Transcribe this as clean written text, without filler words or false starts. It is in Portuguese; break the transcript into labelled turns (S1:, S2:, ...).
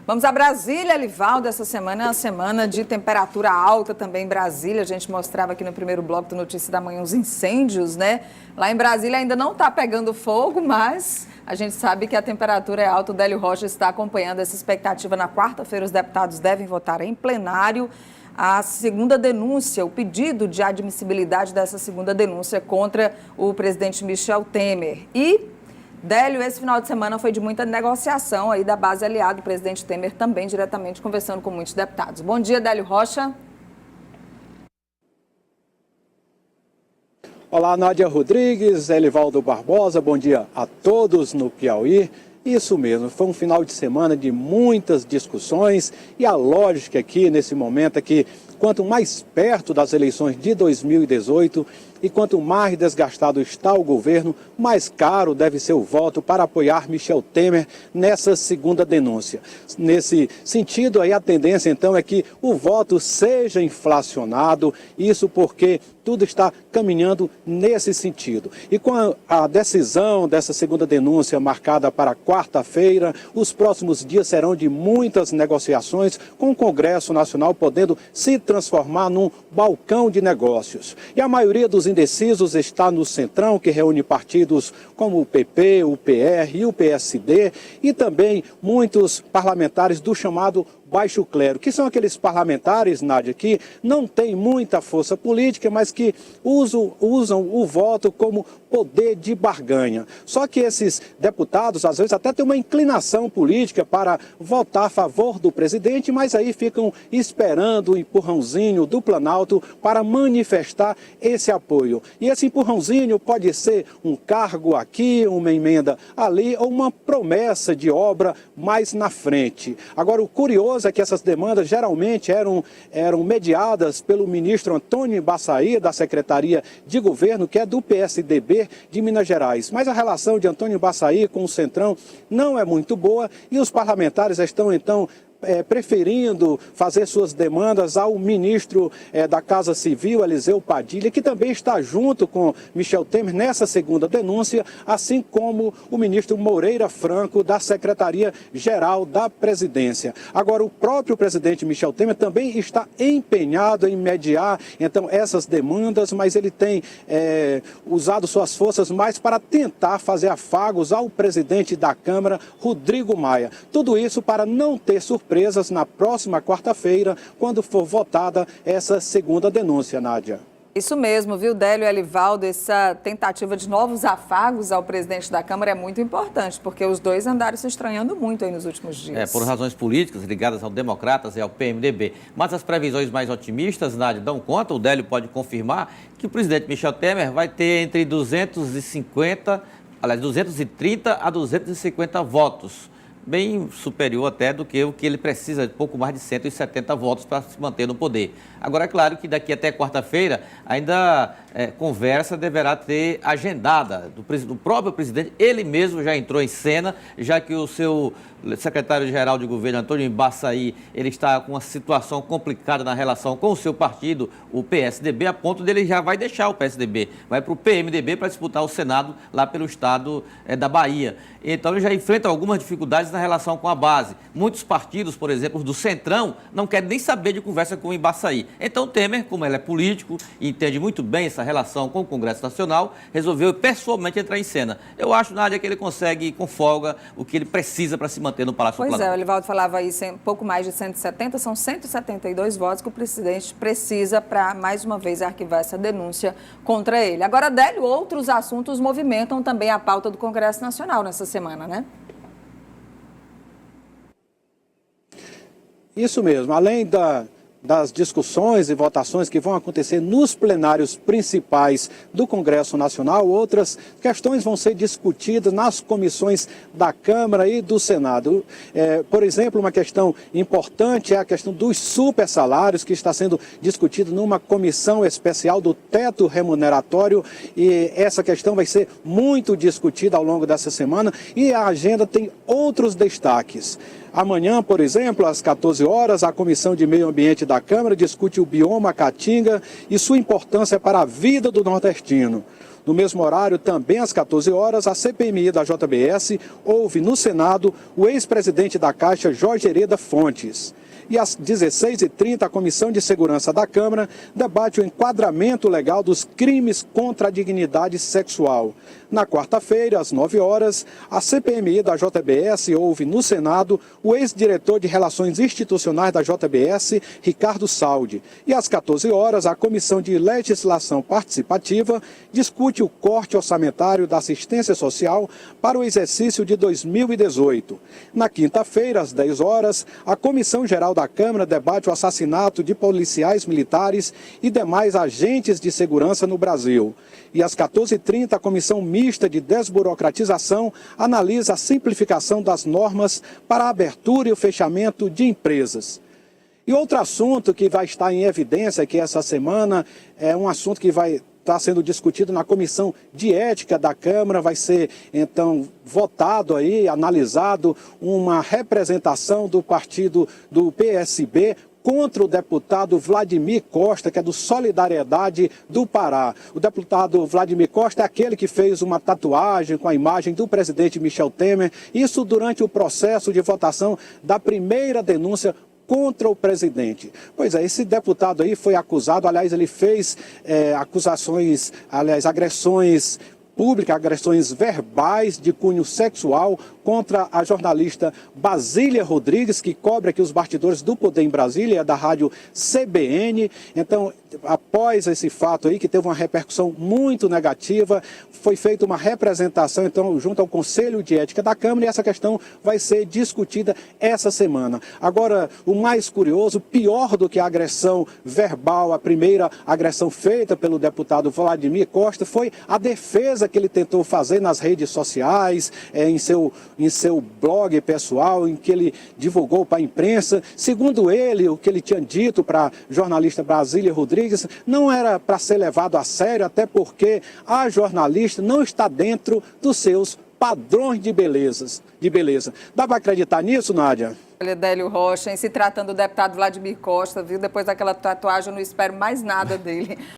S1: Vamos a Brasília, Elivaldo. Essa semana é uma semana de temperatura alta também em Brasília. A gente mostrava aqui no primeiro bloco do Notícia da Manhã os incêndios, né? Lá em Brasília ainda não está pegando fogo, mas a gente sabe que a temperatura é alta. O Délio Rocha está acompanhando essa expectativa. Na quarta-feira, os deputados devem votar em plenário a segunda denúncia, o pedido de admissibilidade dessa segunda denúncia contra o presidente Michel Temer. E Délio, esse final de semana foi de muita negociação aí da base aliada do presidente Temer, também diretamente conversando com muitos deputados. Bom dia, Délio Rocha.
S2: Olá, Nádia Rodrigues, Elivaldo Barbosa, bom dia a todos no Piauí. Isso mesmo, foi um final de semana de muitas discussões e a lógica aqui nesse momento é que quanto mais perto das eleições de 2018 e quanto mais desgastado está o governo, mais caro deve ser o voto para apoiar Michel Temer nessa segunda denúncia. Nesse sentido, aí a tendência então é que o voto seja inflacionado, isso porque tudo está caminhando nesse sentido. E com a decisão dessa segunda denúncia marcada para quarta-feira, os próximos dias serão de muitas negociações, com o Congresso Nacional podendo se transformar num balcão de negócios. E a maioria dos indecisos está no Centrão, que reúne partidos como o PP, o PR e o PSD, e também muitos parlamentares do chamado baixo clero, que são aqueles parlamentares, Nádia, que não têm muita força política, mas que usam o voto como poder de barganha. Só que esses deputados, às vezes, até têm uma inclinação política para votar a favor do presidente, mas aí ficam esperando o empurrãozinho do Planalto para manifestar esse apoio. E esse empurrãozinho pode ser um cargo aqui, uma emenda ali, ou uma promessa de obra mais na frente. Agora, o curioso é que essas demandas geralmente eram mediadas pelo ministro Antônio Embaçaí, da Secretaria de Governo, que é do PSDB de Minas Gerais. Mas a relação de Antônio Embaçaí com o Centrão não é muito boa e os parlamentares estão, então, preferindo fazer suas demandas ao ministro da Casa Civil, Eliseu Padilha, que também está junto com Michel Temer nessa segunda denúncia, assim como o ministro Moreira Franco, da Secretaria-Geral da Presidência. Agora, o próprio presidente Michel Temer também está empenhado em mediar, então, essas demandas, mas ele tem usado suas forças mais para tentar fazer afagos ao presidente da Câmara, Rodrigo Maia. Tudo isso para não ter surpresas na próxima quarta-feira, quando for votada essa segunda denúncia, Nádia.
S1: Isso mesmo, viu, Délio e Elivaldo? Essa tentativa de novos afagos ao presidente da Câmara é muito importante, porque os dois andaram se estranhando muito aí nos últimos dias.
S3: Por razões políticas ligadas aos democratas e ao PMDB. Mas as previsões mais otimistas, Nádia, dão conta, o Délio pode confirmar, que o presidente Michel Temer vai ter entre 230 a 250 votos. Bem superior até do que o que ele precisa, pouco mais de 170 votos para se manter no poder. Agora, é claro que daqui até quarta-feira, ainda conversa deverá ter agendada do próprio presidente. Ele mesmo já entrou em cena, já que o seu secretário-geral de governo, Antônio Embaçaí, ele está com uma situação complicada na relação com o seu partido, o PSDB, a ponto dele já vai deixar o PSDB, vai para o PMDB para disputar o Senado lá pelo estado da Bahia. Então, ele já enfrenta algumas dificuldades na relação com a base. Muitos partidos, por exemplo, do Centrão, não querem nem saber de conversa com o Embaçaí. Então, Temer, como ele é político e entende muito bem essa relação com o Congresso Nacional, resolveu pessoalmente entrar em cena. Eu acho, Nádia, que ele consegue com folga o que ele precisa para se manter no Palácio do Planalto.
S1: Pois é, o Elivaldo falava aí pouco mais de 170, são 172 votos que o presidente precisa para, mais uma vez, arquivar essa denúncia contra ele. Agora, Délio, outros assuntos movimentam também a pauta do Congresso Nacional nessa semana, né?
S2: Isso mesmo, além das discussões e votações que vão acontecer nos plenários principais do Congresso Nacional, outras questões vão ser discutidas nas comissões da Câmara e do Senado. Por exemplo, uma questão importante é a questão dos supersalários, que está sendo discutido numa comissão especial do teto remuneratório, e essa questão vai ser muito discutida ao longo dessa semana, e a agenda tem outros destaques. Amanhã, por exemplo, às 14 horas, a Comissão de Meio Ambiente da Câmara discute o bioma Caatinga e sua importância para a vida do nordestino. No mesmo horário, também às 14 horas, a CPMI da JBS ouve no Senado o ex-presidente da Caixa, Jorge Hereda Fontes. E às 16h30, a Comissão de Segurança da Câmara debate o enquadramento legal dos crimes contra a dignidade sexual. Na quarta-feira, às 9 horas, a CPMI da JBS ouve no Senado o ex-diretor de Relações Institucionais da JBS, Ricardo Saldi. E às 14 horas, a Comissão de Legislação Participativa discute o corte orçamentário da assistência social para o exercício de 2018. Na quinta-feira, às 10 horas, a Comissão Geral da Câmara debate o assassinato de policiais militares e demais agentes de segurança no Brasil. E às 14h30, a Comissão Mista de Desburocratização analisa a simplificação das normas para a abertura e o fechamento de empresas. E outro assunto que vai estar em evidência aqui essa semana é um assunto que vai estar sendo discutido na Comissão de Ética da Câmara. Vai ser, então, votado aí, analisado, uma representação do partido do PSB contra o deputado Vladimir Costa, que é do Solidariedade do Pará. O deputado Vladimir Costa é aquele que fez uma tatuagem com a imagem do presidente Michel Temer, isso durante o processo de votação da primeira denúncia contra o presidente. Pois é, esse deputado aí foi acusado, aliás, ele fez agressões públicas, agressões verbais de cunho sexual contra a jornalista Basília Rodrigues, que cobre aqui os bastidores do Poder em Brasília, da rádio CBN. Então, após esse fato aí, que teve uma repercussão muito negativa, foi feita uma representação, então, junto ao Conselho de Ética da Câmara, e essa questão vai ser discutida essa semana. Agora, o mais curioso, pior do que a agressão verbal, a primeira agressão feita pelo deputado Vladimir Costa, foi a defesa que ele tentou fazer nas redes sociais, em seu blog pessoal, em que ele divulgou para a imprensa. Segundo ele, o que ele tinha dito para a jornalista Basília Rodrigues não era para ser levado a sério, até porque a jornalista não está dentro dos seus padrões de beleza. Dá para acreditar nisso, Nádia?
S1: Olha, Délio Rocha, em se tratando do deputado Vladimir Costa, viu? Depois daquela tatuagem, eu não espero mais nada dele.